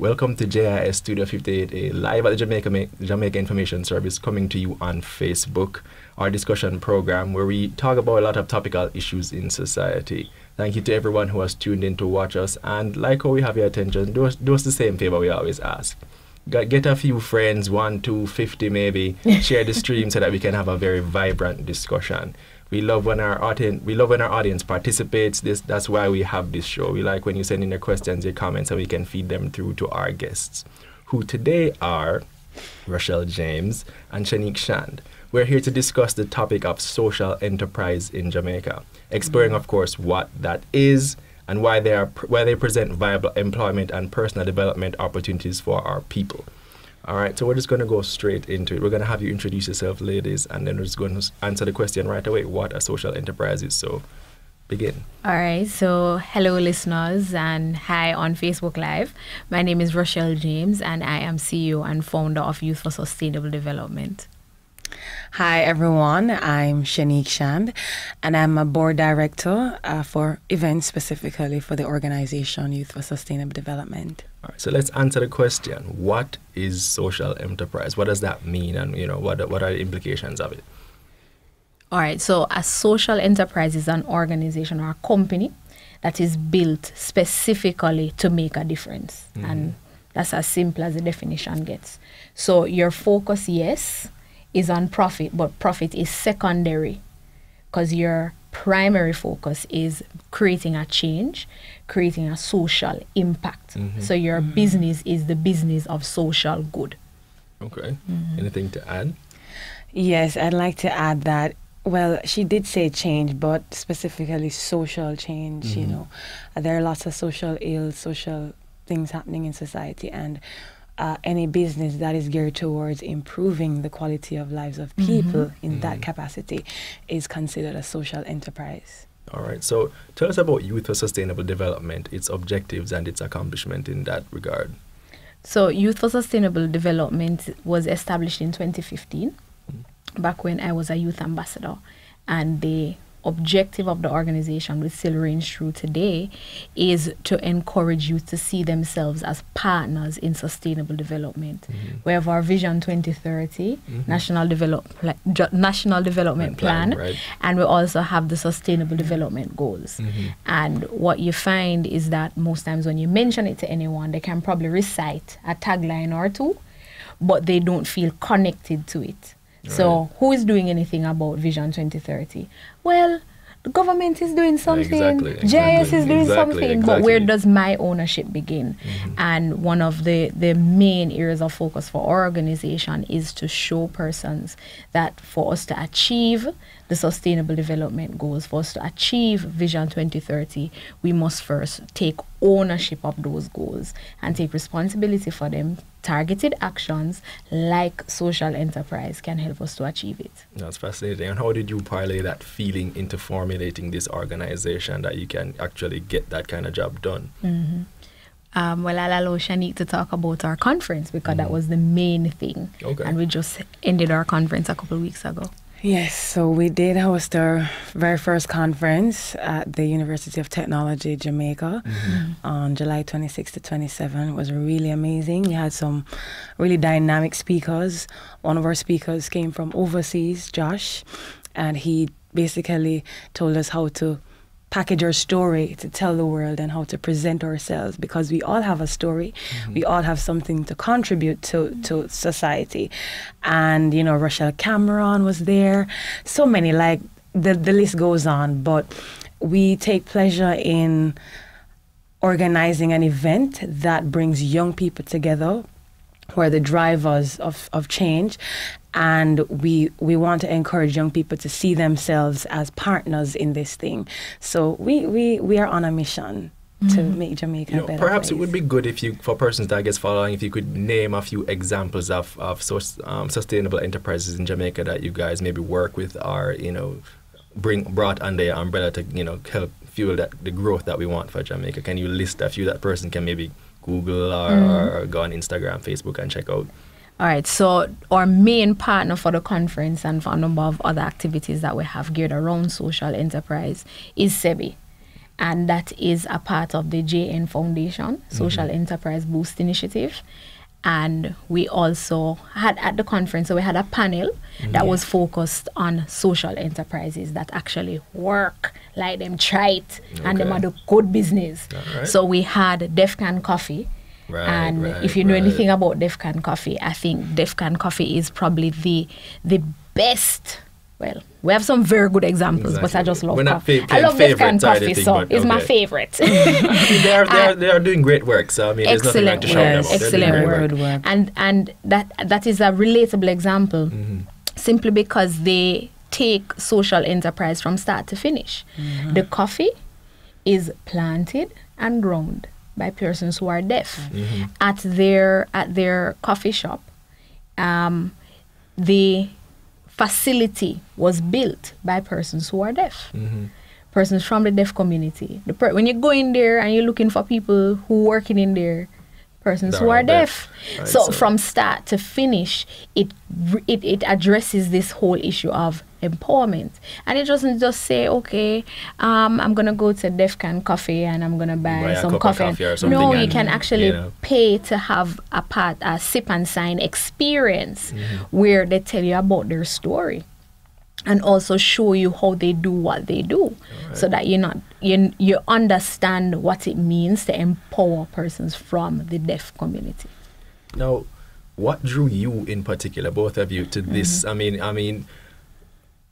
Welcome to JIS Studio 58A, live at the Jamaica Information Service, coming to you on Facebook, our discussion program where we talk about a lot of topical issues in society. Thank you to everyone who has tuned in to watch us, and like how we have your attention, do us the same favor we always ask. Get a few friends, 1, 2, 50 maybe, share the stream so that we can have a very vibrant discussion. We love when our audience participates. That's why we have this show. We like when you send in your questions, your comments, and we can feed them through to our guests, who today are Rochelle James and Shanique Shand. We're here to discuss the topic of social enterprise in Jamaica, exploring, of course, what that is and why they present viable employment and personal development opportunities for our people. All right, so we're just going to go straight into it. We're going to have you introduce yourself, ladies, and then we're just going to answer the question right away, what a social enterprise is. So begin. All right, so hello, listeners, and hi on Facebook Live. My name is Rochelle James, and I am CEO and founder of Youth for Sustainable Development. Hi, everyone. I'm Shanique Shand, and I'm a board director for events, specifically for the organization Youth for Sustainable Development. All right, so let's answer the question. What is social enterprise? What does that mean? And, what are the implications of it? All right, so a social enterprise is an organization or a company that is built specifically to make a difference. Mm-hmm. And that's as simple as the definition gets. So your focus, yes, is on profit, but profit is secondary because your primary focus is creating a change, creating a social impact. Mm-hmm. So your business is the business of social good. Okay. Mm-hmm. Anything to add? Yes, I'd like to add that, well, she did say change, but specifically social change. Mm-hmm. There are lots of social ills, social things happening in society, and any business that is geared towards improving the quality of lives of people in that capacity is considered a social enterprise. All right. So tell us about Youth for Sustainable Development, its objectives and its accomplishment in that regard. So Youth for Sustainable Development was established in 2015, back when I was a youth ambassador. And the objective of the organization, which still reigns true today, is to encourage youth to see themselves as partners in sustainable development. Mm-hmm. We have our Vision 2030, National Development Plan, right. And we also have the Sustainable Development Goals. Mm-hmm. And what you find is that most times when you mention it to anyone, they can probably recite a tagline or two, but they don't feel connected to it. Right. So who is doing anything about Vision 2030? Well, the government is doing something, JIS is doing something, but where does my ownership begin? Mm-hmm. And one of the main areas of focus for our organization is to show persons that for us to achieve the Sustainable Development Goals, for us to achieve Vision 2030, we must first take ownership of those goals and take responsibility for them. Targeted actions like social enterprise can help us to achieve it. That's fascinating. And how did you parlay that feeling into formulating this organization that you can actually get that kind of job done? Mm-hmm. Well, I'll allow Shanique to talk about our conference because that was the main thing. Okay. And we just ended our conference a couple of weeks ago. Yes, so we did host our very first conference at the University of Technology, Jamaica, on July 26 to 27. It was really amazing. We had some really dynamic speakers. One of our speakers came from overseas, Josh, and he basically told us how to package our story to tell the world and how to present ourselves, because we all have a story. We all have something to contribute to society. And, Rochelle Cameron was there. So many, like the list goes on. But we take pleasure in organizing an event that brings young people together who are the drivers of change. And we want to encourage young people to see themselves as partners in this thing. So we are on a mission to make Jamaica a better perhaps place. It would be good if you, for persons that gets following, if you could name a few examples of sustainable enterprises in Jamaica that you guys maybe work with or brought under your umbrella to help fuel the growth that we want for Jamaica. Can you list a few that person can maybe Google or go on Instagram, Facebook and check out? All right, so our main partner for the conference and for a number of other activities that we have geared around social enterprise is SEBI. and that is a part of the JN Foundation, Social Enterprise Boost Initiative. And we also had at the conference, so we had a panel that was focused on social enterprises that actually work, like them try it, and them are the good business. Right. So we had Defcan Coffee. And if you know anything about Defcan Coffee, I think Defcan Coffee is probably the best. Well, we have some very good examples, but I just love coffee. I love Defcan Coffee, so it's my favorite. they are doing great work, so I mean, there's nothing like to shout them out. Excellent work. And that is a relatable example, simply because they take social enterprise from start to finish. The coffee is planted and ground by persons who are deaf. At their coffee shop. The facility was built by persons who are deaf, persons from the deaf community. When you go in there and you're looking for people who working in there, persons who are deaf. Right, so from start to finish, it addresses this whole issue of empowerment. And it doesn't just say, okay, I'm going to go to Defcan Coffee and I'm going to buy some coffee. Or something. No, you can actually pay to have a sip and sign experience where they tell you about their story and also show you how they do what they do, so that you understand what it means to empower persons from the deaf community. Now, what drew you in particular, both of you, to this? I mean,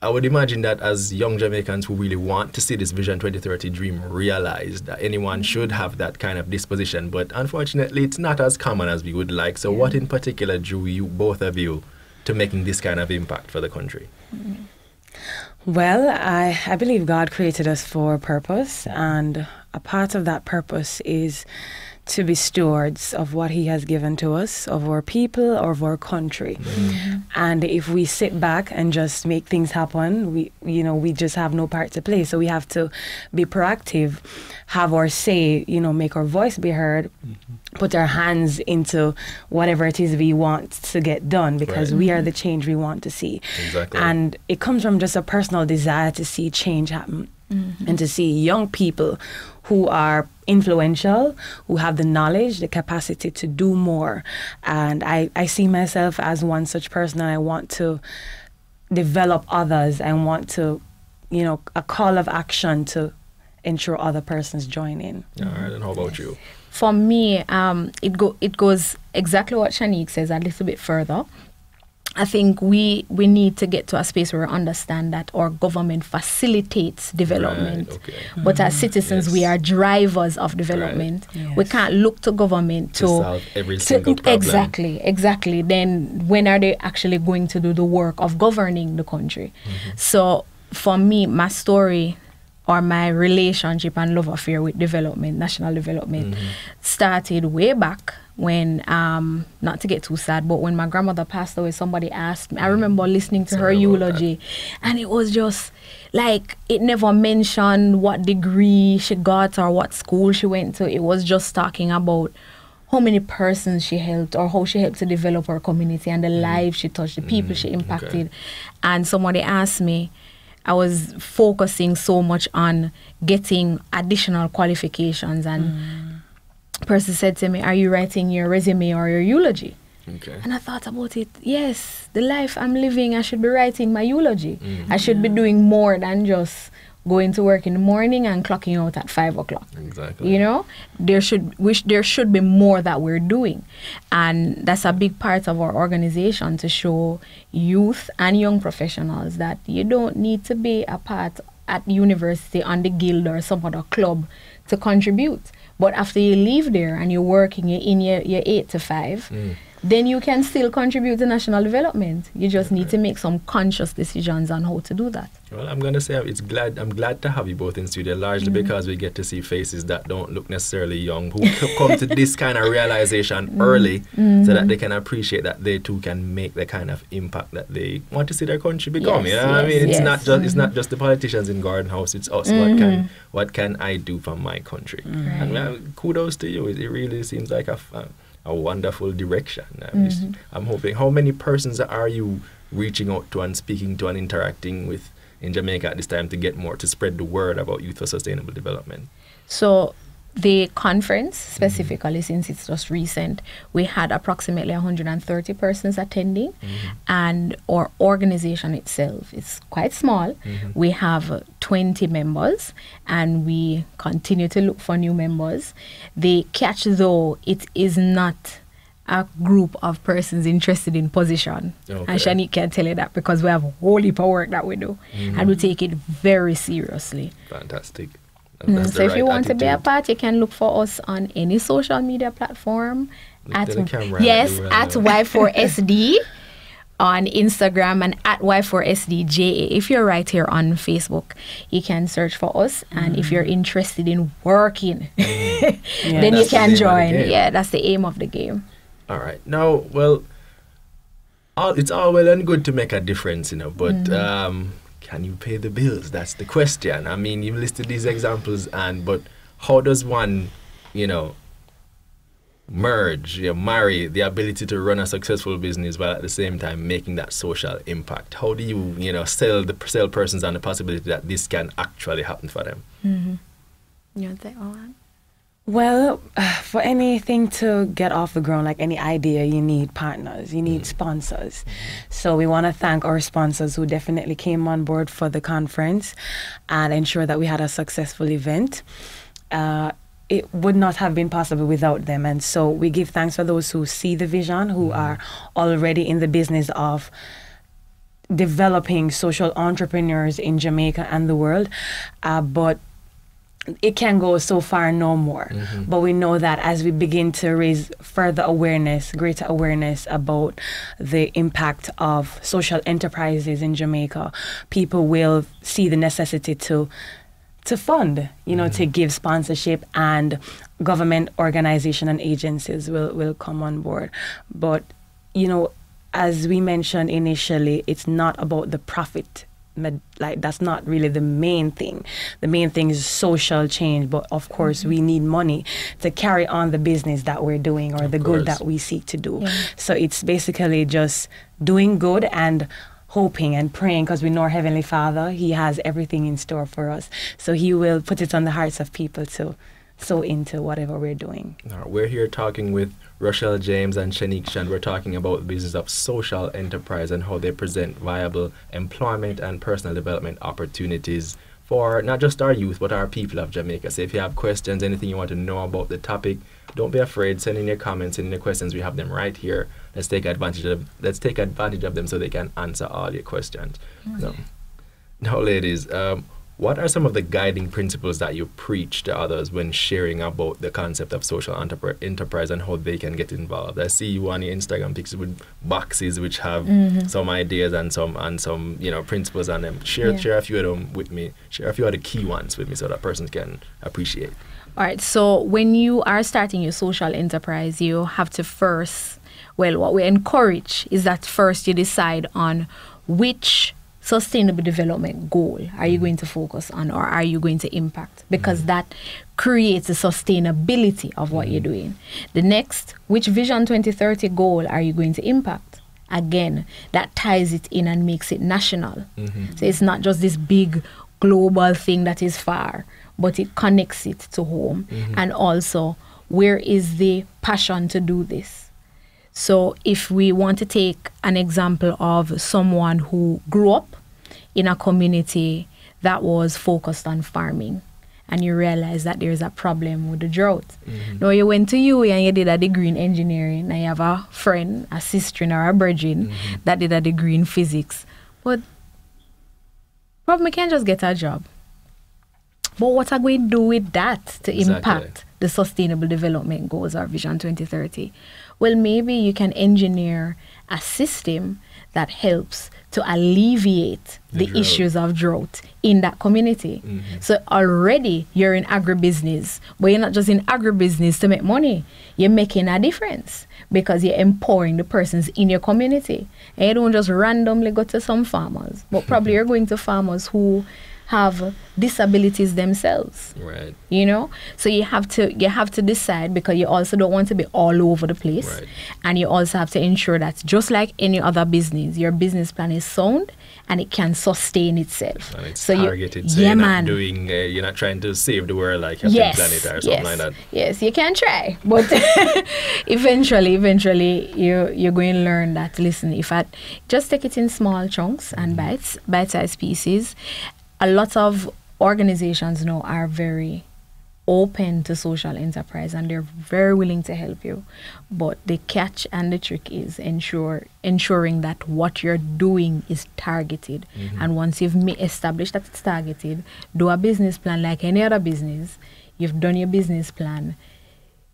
I would imagine that as young Jamaicans who really want to see this Vision 2030 dream realized, that anyone should have that kind of disposition, but unfortunately it's not as common as we would like. So what in particular drew you, both of you, to making this kind of impact for the country? Well, I believe God created us for a purpose, and a part of that purpose is to be stewards of what He has given to us, of our people, or of our country. And if we sit back and just make things happen, we just have no part to play. So we have to be proactive, have our say, make our voice be heard, put our hands into whatever it is we want to get done, because we are the change we want to see. Exactly. And it comes from just a personal desire to see change happen, and to see young people who are influential, who have the knowledge, the capacity to do more. And I see myself as one such person, and I want to develop others. I want to, a call of action to ensure other persons join in. All right, and how about you? For me, it goes exactly what Shanique says, a little bit further. I think we need to get to a space where we understand that our government facilitates development. But as citizens, we are drivers of development. We can't look to government to solve every single problem. Exactly. Then when are they actually going to do the work of governing the country? So for me, my story, or my relationship and love affair with development, national development, started way back when, not to get too sad, but when my grandmother passed away, somebody asked me, I remember listening to her eulogy, and it was just like, it never mentioned what degree she got or what school she went to. It was just talking about how many persons she helped, or how she helped to develop her community and the lives she touched, the people she impacted. And somebody asked me, I was focusing so much on getting additional qualifications, and person said to me, are you writing your resume or your eulogy? And I thought about it. Yes, the life I'm living, I should be writing my eulogy. I should be doing more than just going to work in the morning and clocking out at 5 o'clock. Exactly. There should be more that we're doing. And that's a big part of our organization, to show youth and young professionals that you don't need to be a part at university on the guild or some other club to contribute. But after you leave there and you're working, you're in your 8 to 5, then you can still contribute to national development. You just need to make some conscious decisions on how to do that. Well, I'm going to say I'm glad to have you both in studio, largely because we get to see faces that don't look necessarily young, who come to this kind of realization early, so that they can appreciate that they too can make the kind of impact that they want to see their country become. It's not just the politicians in Garden House, it's us. What can I do for my country? And kudos to you. It really seems like a wonderful direction. I'm hoping. How many persons are you reaching out to and speaking to and interacting with in Jamaica at this time to spread the word about youth for sustainable development? So the conference, specifically, since it's just recent, we had approximately 130 persons attending, and our organization itself is quite small. We have 20 members, and we continue to look for new members. The catch, though, it is not a group of persons interested in position. Okay. And Shanique can tell you that, because we have a whole heap of work that we do, and we take it very seriously. Fantastic. So if you want to be a part, you can look for us on any social media platform at Y4SD on Instagram and at Y4SDJA. If you're right here on Facebook, you can search for us, and if you're interested in working, then you can join. Yeah, that's the aim of the game. All right. Now, well, it's all well and good to make a difference, but can you pay the bills? That's the question. I mean, you've listed these examples, but how does one, marry the ability to run a successful business while at the same time making that social impact? How do you, sell persons on the possibility that this can actually happen for them? You want to take one? Well, for anything to get off the ground, like any idea, you need partners, you need sponsors. So we want to thank our sponsors who definitely came on board for the conference and ensure that we had a successful event. It would not have been possible without them. And so we give thanks for those who see the vision, who are already in the business of developing social entrepreneurs in Jamaica and the world. But it can go so far no more. But we know that as we begin to raise further awareness, greater awareness about the impact of social enterprises in Jamaica, people will see the necessity to fund, to give sponsorship, and government organization and agencies will come on board. But, as we mentioned initially, it's not about the profit. Like, that's not really the main thing. The main thing is social change, but of course we need money to carry on the business that we're doing, or the good that we seek to do. So it's basically just doing good and hoping and praying, because we know our Heavenly Father, He has everything in store for us. So He will put it on the hearts of people to sow into whatever we're doing. We're here talking with Rochelle James and Shanique Shand. We're talking about the business of social enterprise and how they present viable employment and personal development opportunities for not just our youth, but our people of Jamaica. So if you have questions, anything you want to know about the topic, don't be afraid. Send in your comments, send in your questions. We have them right here. Let's take advantage of them so they can answer all your questions. Now, ladies, what are some of the guiding principles that you preach to others when sharing about the concept of social enterprise and how they can get involved? I see you on your Instagram pictures with boxes which have some ideas and some principles on them. Share a few of them with me. Share a few of the key ones with me so that person can appreciate. All right. So when you are starting your social enterprise, you have to what we encourage is that first you decide on which sustainable development goal are you going to focus on, or are you going to impact? Because that creates a sustainability of what you're doing. The next, which Vision 2030 goal are you going to impact? Again, that ties it in and makes it national. So it's not just this big global thing that is far, but it connects it to home. And also, where is the passion to do this? So if we want to take an example of someone who grew up in a community that was focused on farming, and you realize that there's a problem with the drought. Now you went to UWI and you did a degree in engineering, and you have a friend, a sister or a brethren that did a degree in physics. But probably we can't just get a job. But what are we going to do with that to impact the sustainable development goals or Vision 2030? Well, maybe you can engineer a system that helps to alleviate the issues of drought in that community. So already you're in agribusiness, but you're not just in agribusiness to make money. You're making a difference because you're empowering the persons in your community. And you don't just randomly go to some farmers, but probably you're going to farmers who have disabilities themselves. Right. So you have to decide, because you also don't want to be all over the place. Right. And you also have to ensure that just like any other business, your business plan is sound and it can sustain itself. And it's so targeted, so yeah, you're man. not doing, you're not trying to save the world like Captain Planet or something like that. Yes, you can try, but eventually, you're going to learn that. Listen, if I just take it in small chunks and bite-sized pieces, a lot of organizations now are very open to social enterprise and they're very willing to help you, but the catch and the trick is ensuring that what you're doing is targeted. And once you've established that it's targeted, do a business plan like any other business. You've done your business plan,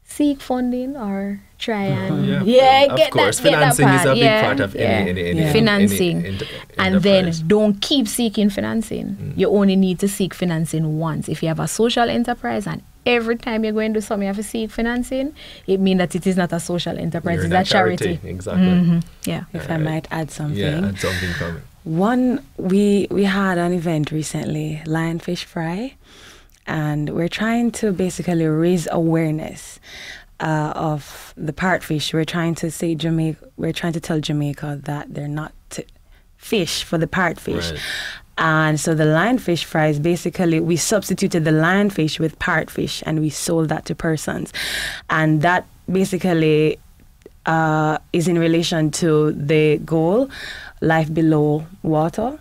seek funding or try and of course, financing is a big part of any financing. And then don't keep seeking financing. You only need to seek financing once. If you have a social enterprise and every time you're going to do something you have to seek financing, it means that it is not a social enterprise, it's a charity. Exactly. Yeah. If I might add something. Yeah, add something from it. One, we had an event recently, Lionfish Fry, and we're trying to basically raise awareness of the parrotfish. We're trying to tell Jamaica that they're not fish for the parrotfish. Right. And so the lionfish fries, basically, we substituted the lionfish with parrotfish and we sold that to persons. And that basically is in relation to the goal, life below water.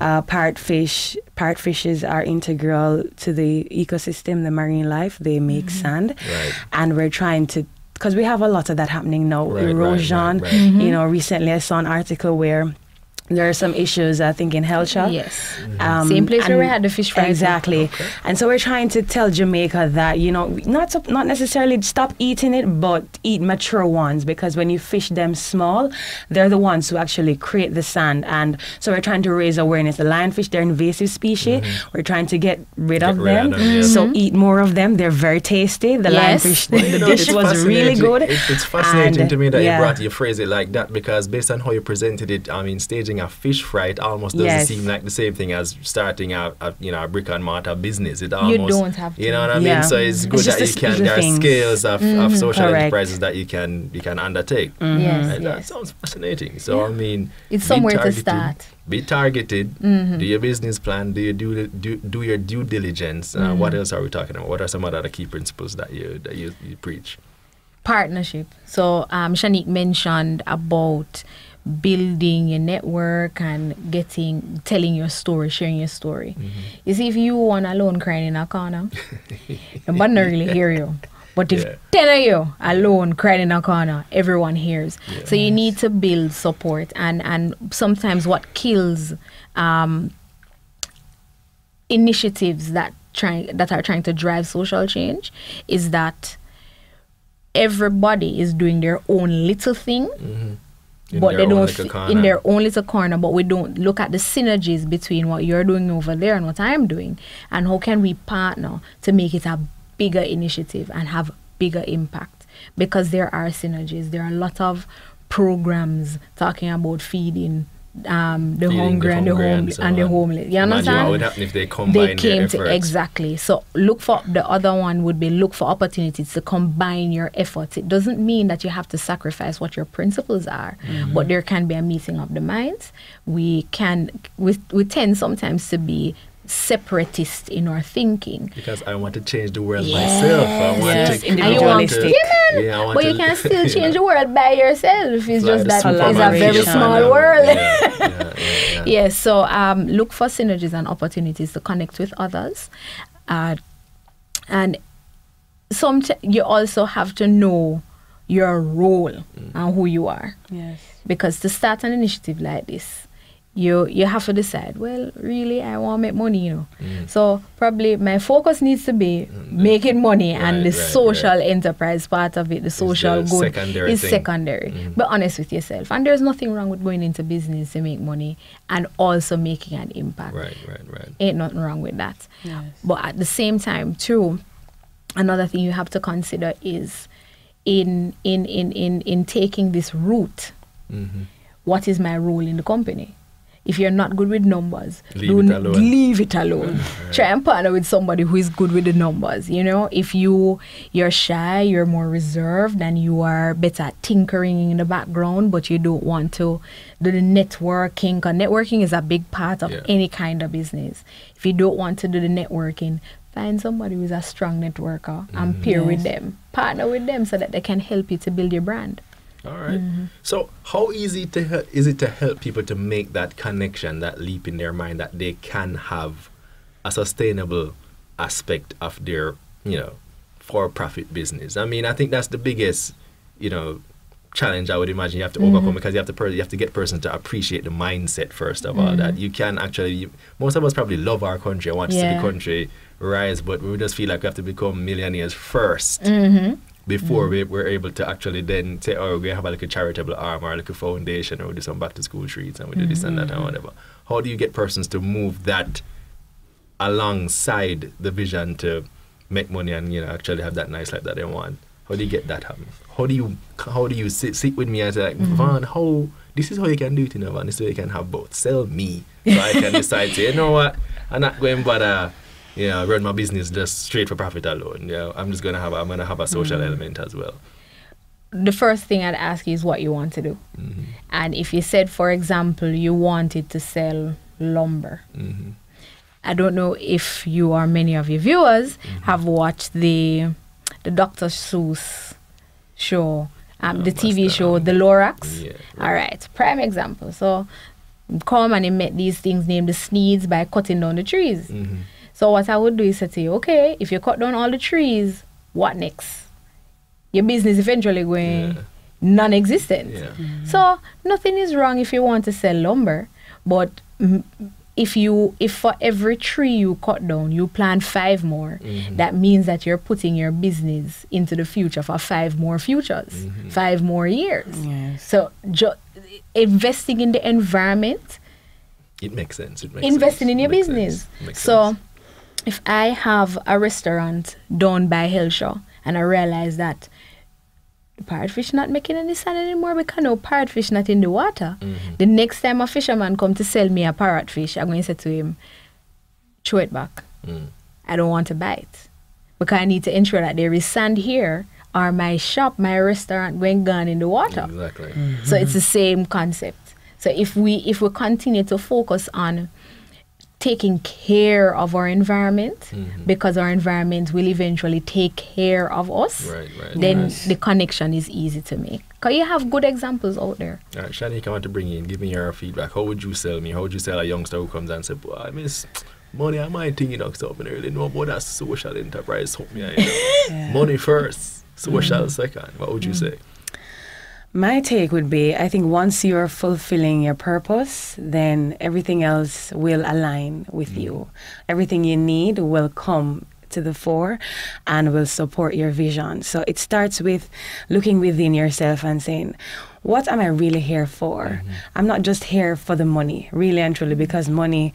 Parrotfishes are integral to the ecosystem, the marine life. They make sand. Right. And we're trying to, because we have a lot of that happening now, erosion. Right. You know, recently I saw an article where there are some issues, I think, in Helsha. Yes. Same place where we had the fish fry. Exactly. Okay. And so we're trying to tell Jamaica that, you know, not necessarily stop eating it, but eat mature ones, because when you fish them small, they're the ones who actually create the sand. And so we're trying to raise awareness. The lionfish, they're invasive species. We're trying to get rid of them. So eat more of them. They're very tasty. The lionfish, the dish was really good. It's fascinating to me that you phrase it like that, because based on how you presented it, I mean, staging a fish fry, it almost doesn't seem like the same thing as starting a brick and mortar business. It almost, you don't have to. You know what I mean? So it's good that you can, there are scales of social enterprises that you can undertake. That sounds fascinating. So I mean, it's somewhere to start. Be targeted. Do your business plan. Do your due diligence. What else are we talking about? What are some other key principles that you preach? Partnership. So Shanique mentioned about building your network and telling your story, sharing your story. You see, if you one alone crying in a corner, nobody not really hear you. But if 10 of you alone crying in a corner, everyone hears. So you need to build support. And sometimes what kills initiatives that are trying to drive social change is that everybody is doing their own little thing. But they don't in their own little corner, but we don't look at the synergies between what you're doing over there and what I'm doing, and how can we partner to make it a bigger initiative and have bigger impact, because there are synergies. There are a lot of programs talking about feeding the hungry and the homeless. You understand? Imagine what would happen if they combine their efforts. Exactly. So the other one would be look for opportunities to combine your efforts. It doesn't mean that you have to sacrifice what your principles are, but there can be a meeting of the minds. We tend sometimes to be separatist in our thinking, because I want to change the world myself. I want to individualistic. But you can still change the world by yourself. It's just that it's a very small world. So look for synergies and opportunities to connect with others, and you also have to know your role and who you are. Because to start an initiative like this, you have to decide, well, really, I want to make money, you know. So probably my focus needs to be making money, and the social enterprise part of it, the social good, is secondary. Be honest with yourself. And there's nothing wrong with going into business to make money and also making an impact. Right. Ain't nothing wrong with that. But at the same time, too, another thing you have to consider is in taking this route, what is my role in the company? if you're not good with numbers, Leave it alone. Leave it alone. Try and partner with somebody who is good with the numbers. You know, if you're shy, you're more reserved, and you are better at tinkering in the background, but you don't want to do the networking. Because networking is a big part of any kind of business. If you don't want to do the networking, find somebody who's a strong networker and pair with them. Partner with them so that they can help you to build your brand. All right. So how easy is it to help people to make that connection, that leap in their mind that they can have a sustainable aspect of their, for-profit business? I mean, I think that's the biggest, challenge I would imagine you have to overcome, because you have to get persons to appreciate the mindset first of all, that you can actually, most of us probably love our country and want to see the country rise, but we just feel like we have to become millionaires first before we're able to actually then say, oh, we have a little charitable arm or a little foundation, or we do some back to school treats and we do this and that and whatever. How do you get persons to move that alongside the vision to make money and actually have that nice life that they want? How do you get that happen? How do you sit with me and say, like, Vaughn, this is how you can do it, Vaughn, this is how you can have both. Sell me, so I can decide, say, you know what, I'm not going to run my business just straight for profit alone. I'm gonna have a social element as well. The first thing I'd ask you is what you want to do. And if you said, for example, you wanted to sell lumber, I don't know if you or many of your viewers have watched the Dr. Seuss show, the TV show, The Lorax. Yeah, All right, prime example. So come and he met these things named the Sneeds by cutting down the trees. So what I would do is say to you, okay, if you cut down all the trees, what next? Your business eventually going non-existent. So nothing is wrong if you want to sell lumber, but if for every tree you cut down, you plant 5 more, that means that you're putting your business into the future for 5 more futures, 5 more years. So investing in the environment, it makes sense. Investing in your business. So if I have a restaurant down by Hillshaw and I realize that the parrotfish not making any sand anymore because no parrotfish not in the water, the next time a fisherman come to sell me a parrotfish, I'm going to say to him, throw it back. I don't want to buy it because I need to ensure that there is sand here, or my shop, my restaurant going gone in the water. Exactly. So it's the same concept. So if we continue to focus on taking care of our environment, because our environment will eventually take care of us, then the connection is easy to make. Because you have good examples out there. All right, Shanique, I want to bring you in. Give me your feedback. How would you sell me? How would you sell a youngster who comes and says, boy, I miss money, I might think, something I really know about that social enterprise. Money first, social second. What would you say? My take would be, I think once you're fulfilling your purpose, then everything else will align with you. Everything you need will come to the fore and will support your vision. So it starts with looking within yourself and saying, what am I really here for? I'm not just here for the money, really and truly, because money,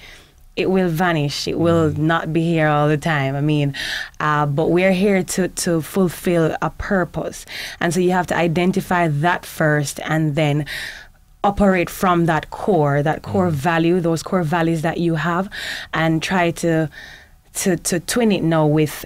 it will vanish. It will not be here all the time. I mean, but we're here to fulfill a purpose. And so you have to identify that first and then operate from that core value, those core values that you have, and try to twin it now with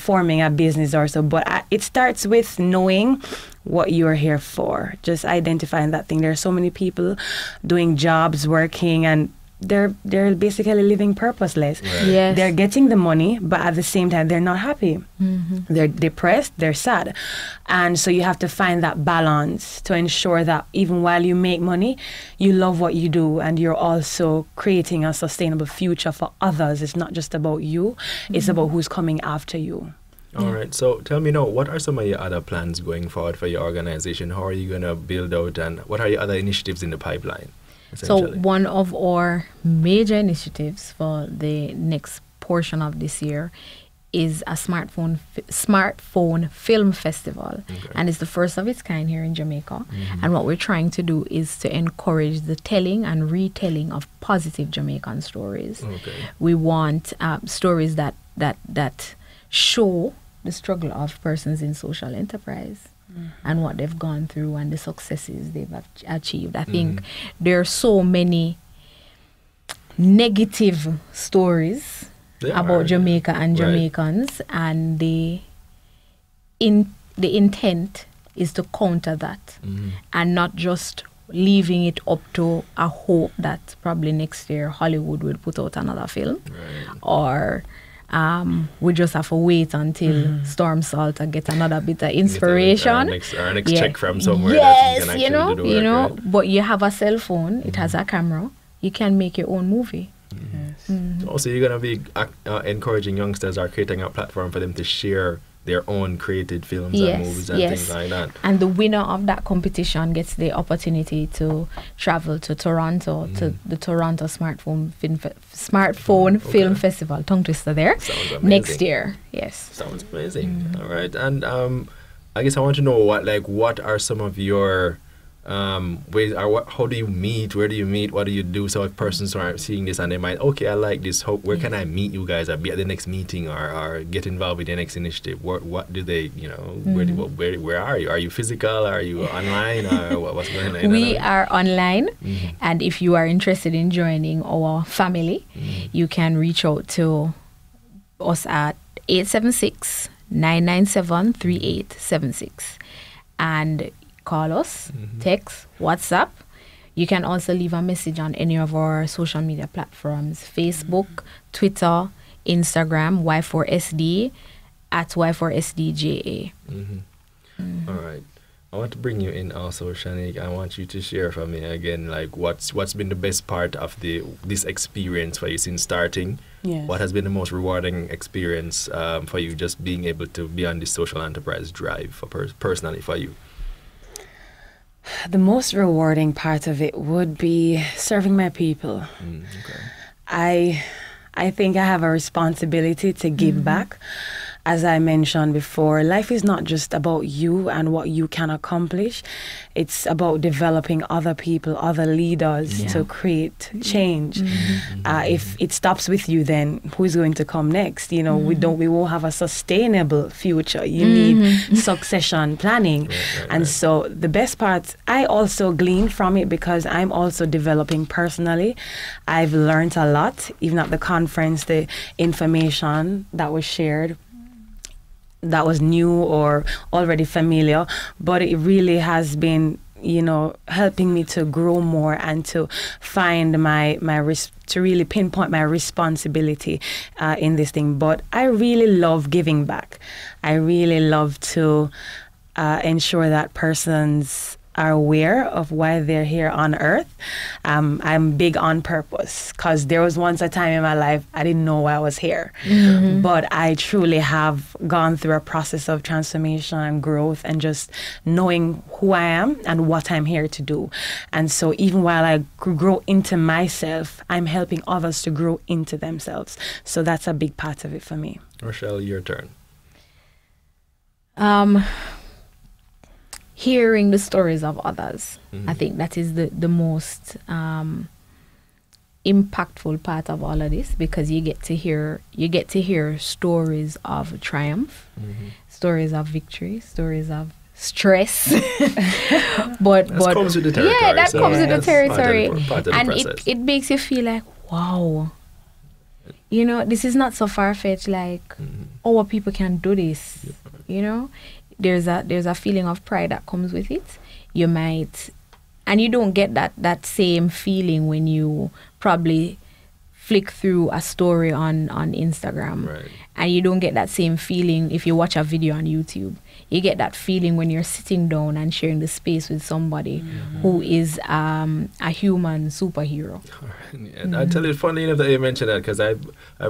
forming a business or so. But it starts with knowing what you're here for. Just identifying that thing. There are so many people doing jobs, working, and they're basically living purposeless. Yes. They're getting the money, but at the same time, they're not happy. They're depressed, they're sad. And so you have to find that balance to ensure that even while you make money, you love what you do and you're also creating a sustainable future for others. It's not just about you, it's about who's coming after you. All right. So tell me now, what are some of your other plans going forward for your organization? How are you going to build out, and what are your other initiatives in the pipeline? So one of our major initiatives for the next portion of this year is a smartphone film festival, and it's the first of its kind here in Jamaica. And what we're trying to do is to encourage the telling and retelling of positive Jamaican stories. We want stories that show the struggle of persons in social enterprise. and what they've gone through and the successes they've achieved. I think there are so many negative stories about Jamaica and Jamaicans, and the intent is to counter that and not just leaving it up to a hope that probably next year Hollywood will put out another film, or we just have to wait until Storm Salter get another bit of inspiration. Our next check from somewhere. Yes, that you can actually do the work, right? But you have a cell phone, it has a camera, you can make your own movie. Also, you're going to be encouraging youngsters or creating a platform for them to share their own created films and movies and things like that. And the winner of that competition gets the opportunity to travel to Toronto, to the Toronto Smartphone Film Festival. Tongue twister there. Sounds amazing. Next year. Yes. Sounds amazing. All right. And I guess I want to know what are some of your ways, or how do you meet? Where do you meet? What do you do? So if persons are seeing this and they might, okay, I like this. Where can I meet you guys, or be at the next meeting, or get involved with the next initiative? What do they, where are you? Are you physical? Are you online? Or what's going on? We are online, and if you are interested in joining our family, you can reach out to us at 876-997-3876 and call us, text, WhatsApp. You can also leave a message on any of our social media platforms: Facebook, Twitter, Instagram, Y4SD, at Y4SDJA. All right. I want to bring you in also, Shanique. I want you to share for me again, what's been the best part of this experience for you since starting? Yes. What has been the most rewarding experience for you, just being able to be on this social enterprise drive personally for you? The most rewarding part of it would be serving my people. I think I have a responsibility to give back. As I mentioned before, life is not just about you and what you can accomplish. It's about developing other people, other leaders to create change. If it stops with you, then who's going to come next? We won't have a sustainable future. You need succession planning. And so the best part, I also glean from it because I'm also developing personally. I've learned a lot, even at the conference, the information that was shared that was new or already familiar, but it really has been, helping me to grow more and to find to really pinpoint my responsibility in this thing. But I really love giving back. I really love to ensure that persons are aware of why they're here on earth. I'm big on purpose, because there was once a time in my life I didn't know why I was here. But I truly have gone through a process of transformation and growth and just knowing who I am and what I'm here to do. And so even while I grow into myself, I'm helping others to grow into themselves. So that's a big part of it for me. Rochelle, your turn. Hearing the stories of others, I think that is the most impactful part of all of this, because you get to hear stories of triumph, stories of victory, stories of stress. but comes with the territory. Yeah, that comes with the territory, part of and the it makes you feel like, wow, this is not so far-fetched. Like, our people can do this. There's a feeling of pride that comes with it. You might, and you don't get that same feeling when you probably flick through a story on Instagram. Right. And you don't get that same feeling if you watch a video on YouTube. You get that feeling when you're sitting down and sharing the space with somebody who is a human superhero. And I tell you, funny enough that you mentioned that, because I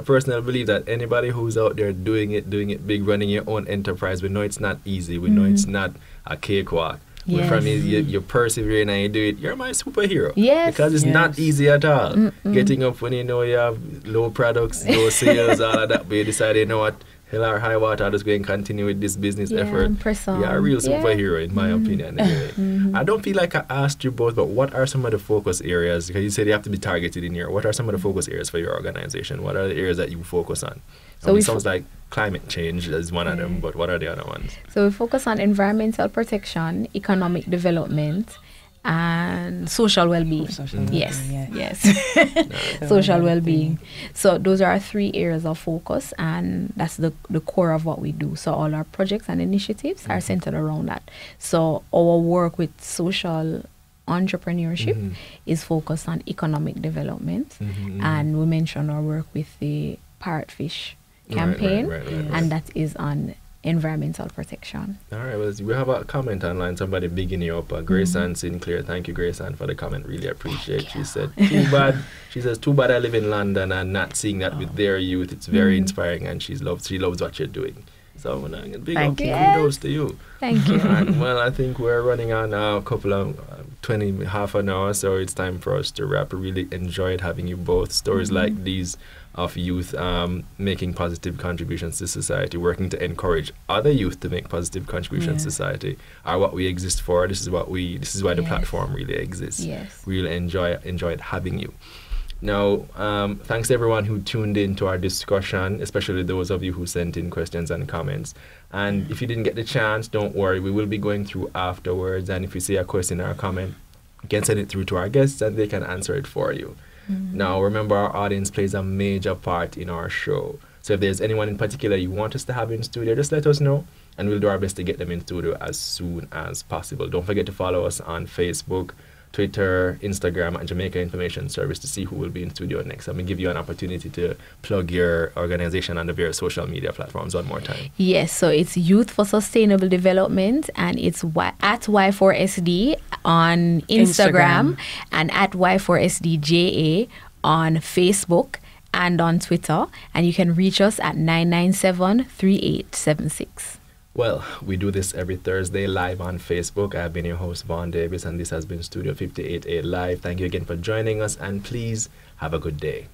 personally believe that anybody who's out there doing it big, running your own enterprise, we know it's not easy. We know it's not a cakewalk. Yes. From you're persevering and you do it, you're my superhero. Yes. Because it's not easy at all. Getting up when you know you have low products, low sales, all of that, but you decide, you know what, hell or high water, I'll just go and continue with this business effort. You're a real superhero, in my opinion. Anyway. I don't feel like I asked you both, but what are some of the focus areas? Because you said you have to be targeted in here. What are some of the focus areas for your organization? What are the areas that you focus on? So it sounds like climate change is one of them, but what are the other ones? So we focus on environmental protection, economic development, and social well-being. Yes. Social well-being. So those are our 3 areas of focus, and that's the core of what we do. So all our projects and initiatives are centered around that. So our work with social entrepreneurship is focused on economic development, and we mentioned our work with the Parrotfish campaign, and that is on environmental protection. All right, well, we have a comment online, somebody bigging you up. Grace Ann Sinclair, thank you, Grace Ann, for the comment. Really appreciate. She said, too bad. She says, too bad I live in London and not seeing that with their youth. It's very inspiring, and she loves what you're doing. So big up, kudos to you. Thank you. And, well, I think we're running on a couple of half an hour, so it's time for us to wrap. I really enjoyed having you both. Stories like these of youth making positive contributions to society, working to encourage other youth to make positive contributions to society are what we exist for. This is why the platform really exists. Yes. We really enjoyed having you. Now, thanks to everyone who tuned in to our discussion, especially those of you who sent in questions and comments. And if you didn't get the chance, don't worry, we will be going through afterwards. And if you see a question or a comment, you can send it through to our guests and they can answer it for you. Now, remember, our audience plays a major part in our show. So if there's anyone in particular you want us to have in studio, just let us know, and we'll do our best to get them in studio as soon as possible. Don't forget to follow us on Facebook, Twitter, Instagram, and Jamaica Information Service to see who will be in studio next. I'm going to give you an opportunity to plug your organization on the various social media platforms one more time. Yes, so it's Youth for Sustainable Development, and it's at Y4SD on Instagram and at Y4SDJA on Facebook and on Twitter. And you can reach us at 997-3876. Well, we do this every Thursday live on Facebook. I've been your host, Vaughn Davis, and this has been Studio 58A Live. Thank you again for joining us, and please have a good day.